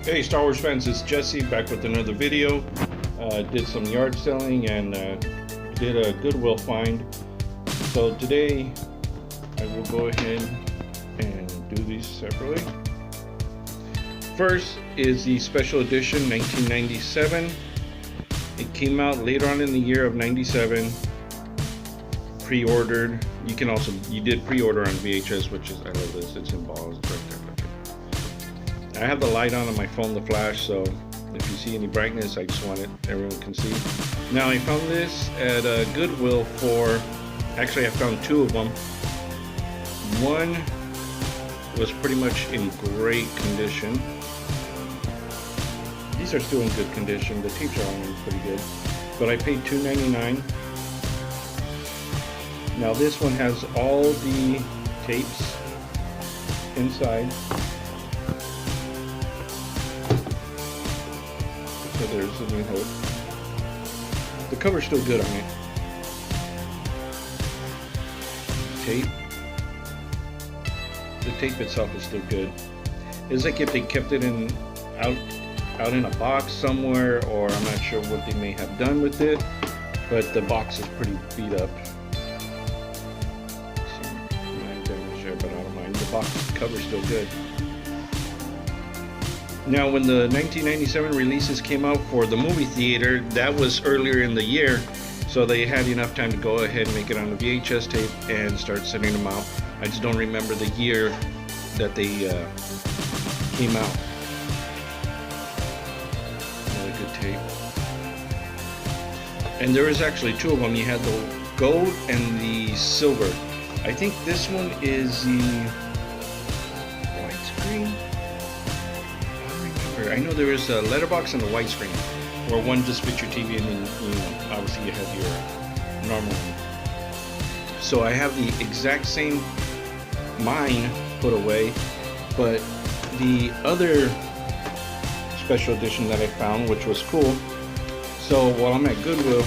Hey Star Wars fans, it's Jesse back with another video. Did some yard selling and did a Goodwill find. So today I will go ahead and do these separately. First is the special edition 1997. It came out later on in the year of 97. Pre-ordered. You did pre-order on VHS, which is, I love this, it's in balls, it's right there. I have the light on my phone, the flash, so if you see any brightness, I just want it, everyone can see. Now I found this at Goodwill for, actually I found two of them. One was pretty much in great condition. These are still in good condition, the tapes are on pretty good. But I paid $2.99. Now this one has all the tapes inside. So there's the New Hope. The cover's still good on it. Tape. The tape itself is still good. It's like if they kept it out in a box somewhere, or I'm not sure what they may have done with it, but the box is pretty beat up. Some minor damage there, but I don't mind. The box cover's still good. Now, when the 1997 releases came out for the movie theater, that was earlier in the year, so they had enough time to go ahead and make it on the VHS tape and start sending them out. I just don't remember the year that they came out. Another good tape. And there was actually two of them. You had the gold and the silver. I think this one is the widescreen. I know there is a letterbox and a widescreen, where one just fits your TV and then, obviously you have your normal one. So I have the exact same mine put away, but the other special edition that I found, which was cool. So while I'm at Goodwill,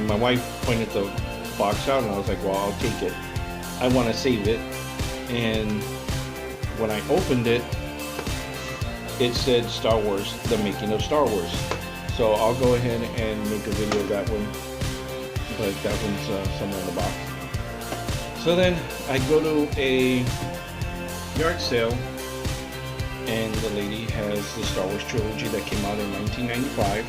my wife pointed the box out and I was like, well, I'll take it. I want to save it. And when I opened it, it said Star Wars, the making of Star Wars. So I'll go ahead and make a video of that one, but that one's somewhere in the box. So then I go to a yard sale, and the lady has the Star Wars trilogy that came out in 1995.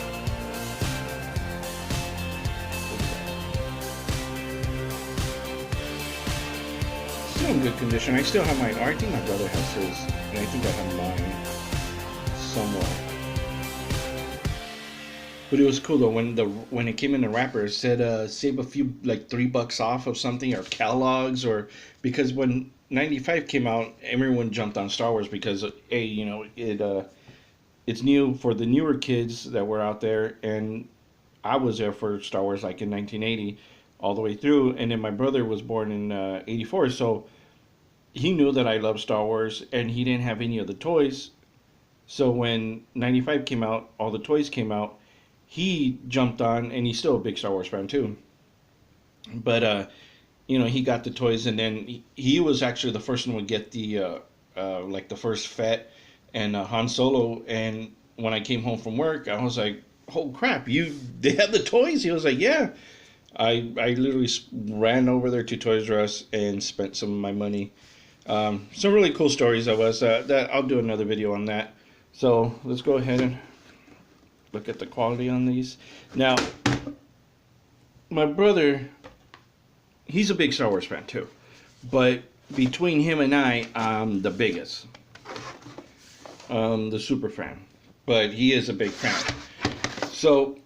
Still in good condition. I still have mine. I think my brother has his, and I think I have mine somewhere. But it was cool though when it came in the wrapper. It said save a few, like $3 off of something, or Kellogg's, or because when 95 came out, everyone jumped on Star Wars because it's new for the newer kids that were out there, and I was there for Star Wars like in 1980 all the way through, and then my brother was born in 84, so he knew that I loved Star Wars, and he didn't have any of the toys. So when 95 came out, all the toys came out, he jumped on, and he's still a big Star Wars fan too. But, he got the toys, and then he was actually the first one to get the, like the first Fett and Han Solo. And when I came home from work, I was like, oh crap, they have the toys? He was like, yeah. I literally ran over there to Toys R Us and spent some of my money. Some really cool stories of us. That I'll do another video on that. So let's go ahead and look at the quality on these. Now, my brother, he's a big Star Wars fan too, but between him and I, I'm the biggest, the super fan, but he is a big fan. So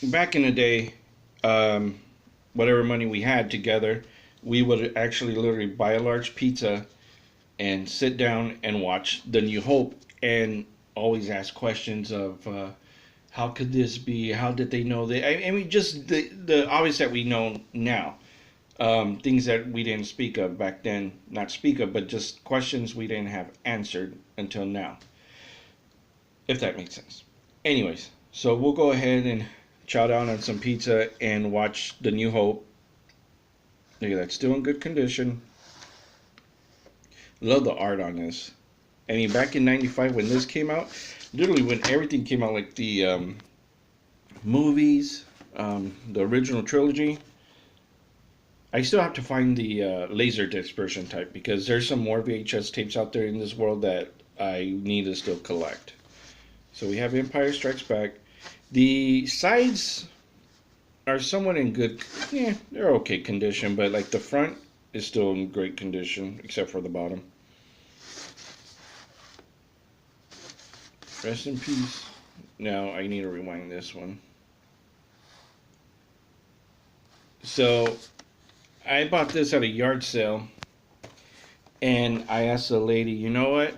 back in the day, whatever money we had together, we would actually literally buy a large pizza and sit down and watch The New Hope, and always ask questions of how could this be? How did they know that? I mean, just the obvious that we know now. Things that we didn't speak of back then. Not speak of, but just questions we didn't have answered until now. If that makes sense. Anyways, so we'll go ahead and chow down on some pizza and watch The New Hope. Look at that, still in good condition. Love the art on this. I mean, back in '95 when this came out, literally when everything came out, like the movies, the original trilogy. I still have to find the laser dispersion type because there's some more VHS tapes out there in this world that I need to still collect. So we have Empire Strikes Back. The sides are somewhat in good, yeah, they're okay condition, but like the front is still in great condition except for the bottom. Rest in peace. Now I need to rewind this one. So I bought this at a yard sale, and I asked the lady, you know what?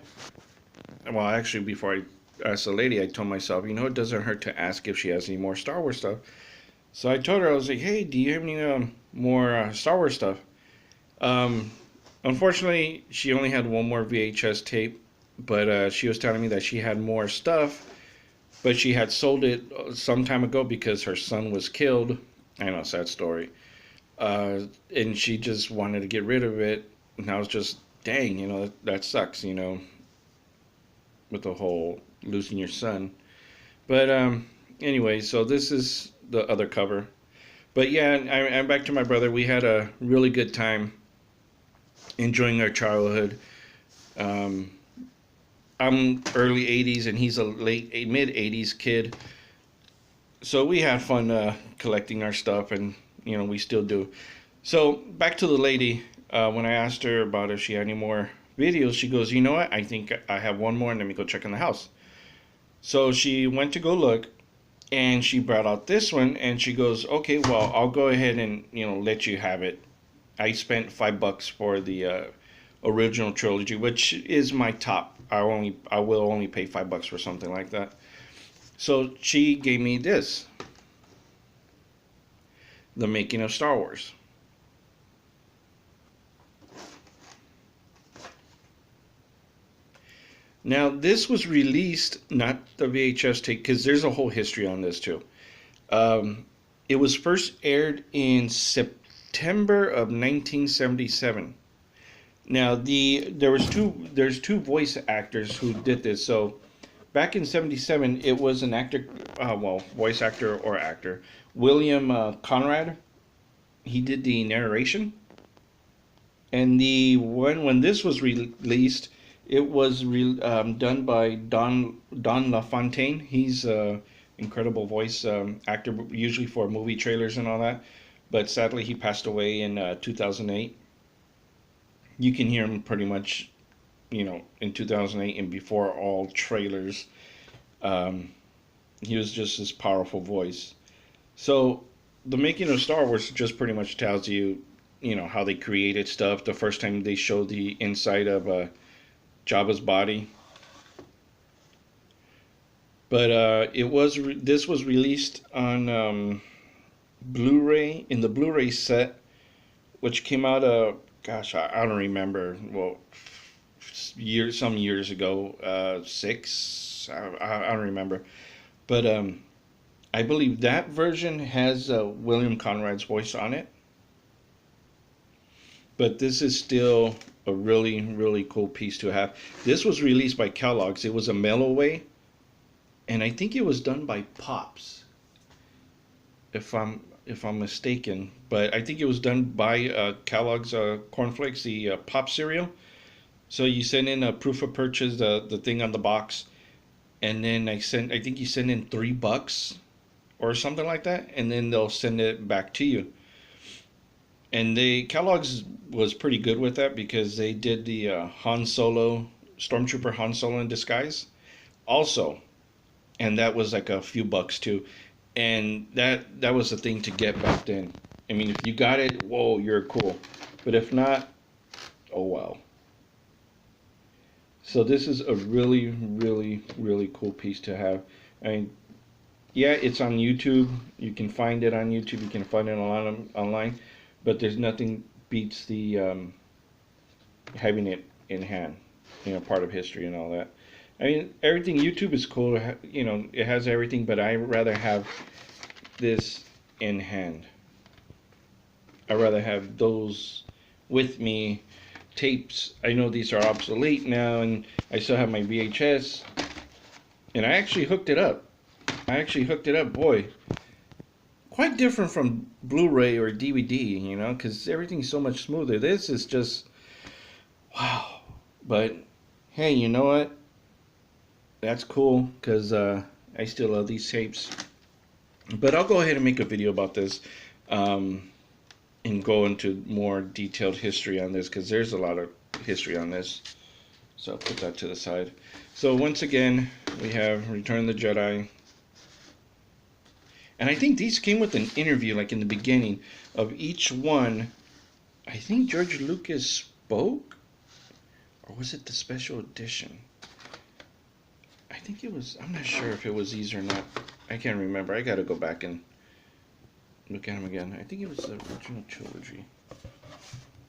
Well, actually, before I asked the lady, I told myself, you know, it doesn't hurt to ask if she has any more Star Wars stuff. So I told her, I was like, hey, do you have any more Star Wars stuff? Um, Unfortunately, she only had one more VHS tape, but she was telling me that she had more stuff, but she had sold it some time ago because her son was killed. I know, sad story. And she just wanted to get rid of it. And I was just, dang, you know, that sucks, you know, with the whole losing your son. But anyway, so this is the other cover. But yeah, I'm back to my brother. We had a really good time enjoying our childhood. Um, I'm early '80s and he's a mid '80s kid. So we had fun collecting our stuff, and you know we still do. So back to the lady. When I asked her about if she had any more videos, she goes, "You know what? I think I have one more, and let me go check in the house." So she went to go look, and she brought out this one, and she goes, "Okay, well, I'll go ahead and let you have it." I spent $5 for the original trilogy, which is my top. I will only pay $5 for something like that. So she gave me this, the making of Star Wars. Now this was released, not the VHS tape, because there's a whole history on this too. Um, it was first aired in September of 1977. Now there's two voice actors who did this. So back in '77, it was an actor, voice actor or actor, William Conrad. He did the narration, and the when this was released, it was done by Don LaFontaine. He's a incredible voice actor, usually for movie trailers and all that. But sadly, he passed away in 2008. You can hear him pretty much, in 2008 and before all trailers. Um, he was just this powerful voice. So the making of Star Wars just pretty much tells you, how they created stuff. The first time they showed the inside of Jabba's body, but this was released on Blu-ray in the Blu-ray set, which came out gosh, I don't remember. Well, some years ago, six. I don't remember, but I believe that version has William Conrad's voice on it. But this is still a really, really cool piece to have. This was released by Kellogg's. It was a mail away, and I think it was done by Pops, if I'm mistaken. But I think it was done by Kellogg's cornflakes, the Pop cereal. So you send in a proof of purchase, the thing on the box, and then I think you send in $3 or something like that, and then they'll send it back to you. And Kellogg's was pretty good with that because they did the Han Solo, Stormtrooper Han Solo in disguise, also, and that was like a few bucks too, and that was the thing to get back then. I mean, if you got it, whoa, you're cool, but if not, oh well. So this is a really, really, really cool piece to have. I mean, yeah, it's on YouTube. You can find it on YouTube. You can find it online, but there's nothing beats the having it in hand. Part of history and all that. I mean, everything YouTube is cool. It has everything, but I rather have this in hand. I rather have those with me tapes. I know these are obsolete now, and I still have my VHS. And I actually hooked it up. Boy, quite different from Blu-ray or DVD, you know, because everything's so much smoother. This is just wow. But hey, you know what? That's cool because I still love these tapes. But I'll go ahead and make a video about this and go into more detailed history on this because there's a lot of history on this. So I'll put that to the side. So once again, we have Return of the Jedi. And I think these came with an interview, like in the beginning of each one. I think George Lucas spoke, or was it the special edition? I think it was. I'm not sure if it was these or not. I can't remember. I got to go back and look at them again. I think it was the original trilogy.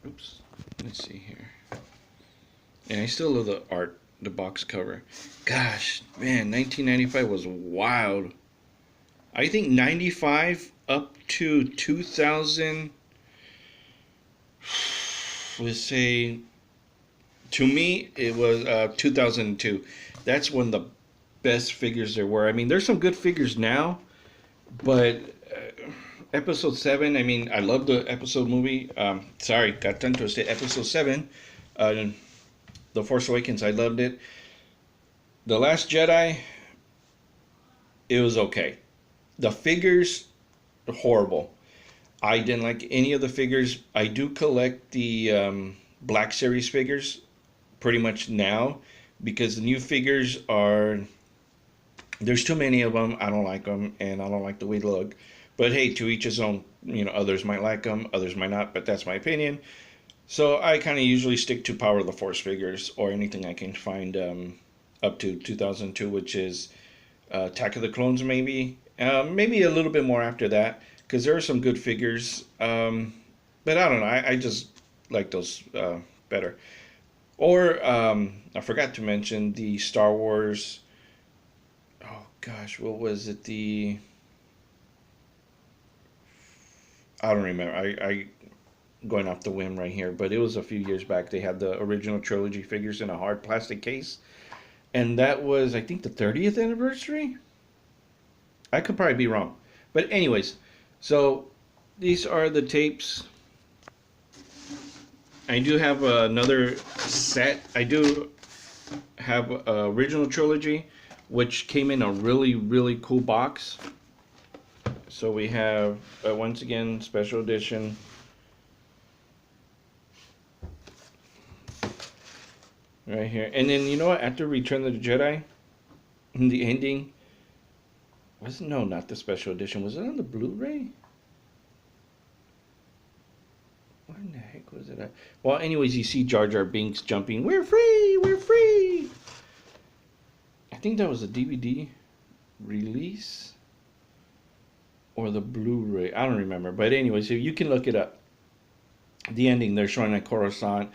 Oops. Let's see here. And I still love the art, the box cover. Gosh, man, 1995 was wild. I think 95 up to 2000, let's say, to me, it was 2002. That's when the best figures there were. I mean, there's some good figures now, but Episode 7, I mean, I love the episode movie. Sorry, got tongue twisted. Episode 7, The Force Awakens, I loved it. The Last Jedi, it was okay. The figures, horrible. I didn't like any of the figures. I do collect the Black Series figures pretty much now because the new figures are, there's too many of them. I don't like them, and I don't like the way they look. But hey, to each his own. You know, others might like them, others might not, but that's my opinion. So I kind of usually stick to Power of the Force figures or anything I can find up to 2002, which is Attack of the Clones, maybe. Maybe a little bit more after that, because there are some good figures. But I don't know. I just like those better. Or I forgot to mention the Star Wars. Oh gosh, what was it? I don't remember. I going off the whim right here, but it was a few years back. They had the original trilogy figures in a hard plastic case, and that was, I think, the 30th anniversary. I could probably be wrong, but anyways, so these are the tapes. I do have another set. I do have original trilogy, which came in a really cool box. So we have once again special edition. Right here. And then, you know what? After Return of the Jedi, in the ending, no, not the special edition. Was it on the Blu-ray? Where in the heck was it at? Well, anyways, you see Jar Jar Binks jumping. We're free! We're free! I think that was a DVD release or the Blu-ray. I don't remember. But anyways, you can look it up. The ending, they're showing at Coruscant.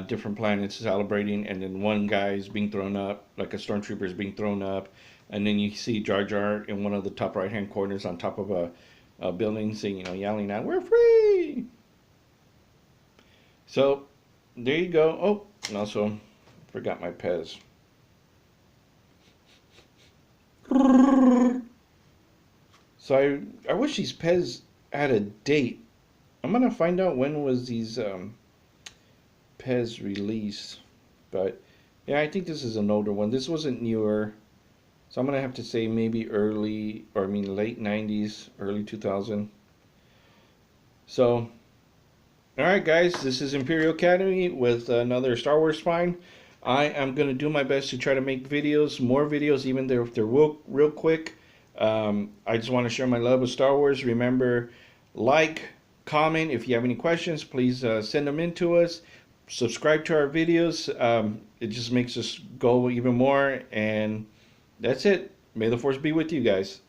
Different planets celebrating, and then one guy is being thrown up, like a stormtrooper is being thrown up, and then you see Jar Jar in one of the top right hand corners on top of a building, saying, yelling out, "We're free!" So there you go. Oh, and also forgot my Pez. So I wish these Pez had a date. I'm gonna find out when was these Pez release, but yeah, I think this is an older one. This wasn't newer, so I'm gonna have to say maybe late 90s, early 2000. So alright guys, this is Imperial Academy with another Star Wars find. I am gonna do my best to try to make more videos, even if they're real quick. I just want to share my love of Star Wars. Remember, like, comment. If you have any questions, please send them in to us. Subscribe to our videos. It just makes us go even more. And that's it. May the Force be with you guys.